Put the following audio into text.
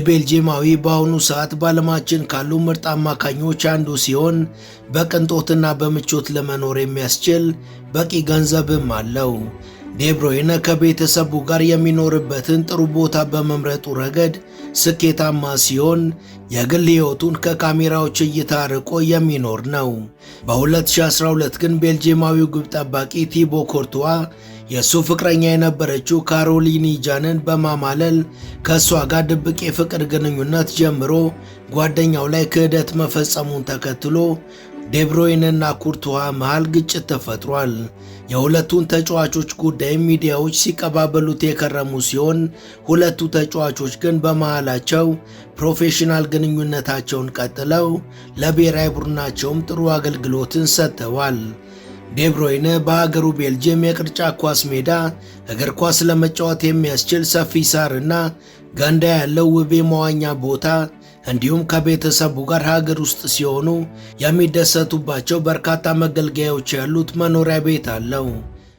ቤልጂየማዊ በአሁኑ ሰዓት በዓለማችን ካሉ ምርጥ አማካኞች አንዱ ሲሆን በቅንጦትና በምቾት ለመኖር የሚያስችል በቂ ገንዘብም አለው። ዴብሮይነ ከቤተሰቡ ጋር የሚኖርበትን ጥሩ ቦታ በመምረጡ ረገድ ስኬታማ ሲሆን የግል ሕይወቱን ከካሜራዎች እይታ ርቆ የሚኖር ነው። በ2012 ግን ቤልጂየማዊው ግብ ጠባቂ ቲቦ ኮርቱዋ የሱ ፍቅረኛ የነበረችው ካሮሊን ጃንን በማማለል ከሷ ጋር ድብቅ የፍቅር ግንኙነት ጀምሮ ጓደኛው ላይ ክህደት መፈጸሙን ተከትሎ ዴብሮይንና ኩርቱዋ መሃል ግጭት ተፈጥሯል። የሁለቱን ተጫዋቾች ጉዳይ ሚዲያዎች ሲቀባበሉት የከረሙ ሲሆን ሁለቱ ተጫዋቾች ግን በመሃላቸው ፕሮፌሽናል ግንኙነታቸውን ቀጥለው ለብሔራዊ ቡድናቸውም ጥሩ አገልግሎትን ሰጥተዋል። ዴብሮይነ በሀገሩ ቤልጅየም የቅርጫት ኳስ ሜዳ እግር ኳስ ለመጫወት የሚያስችል ሰፊ ሳርና ገንዳ ያለው ውብ የመዋኛ ቦታ እንዲሁም ከቤተሰቡ ጋር ሀገር ውስጥ ሲሆኑ የሚደሰቱባቸው በርካታ መገልገያዎች ያሉት መኖሪያ ቤት አለው።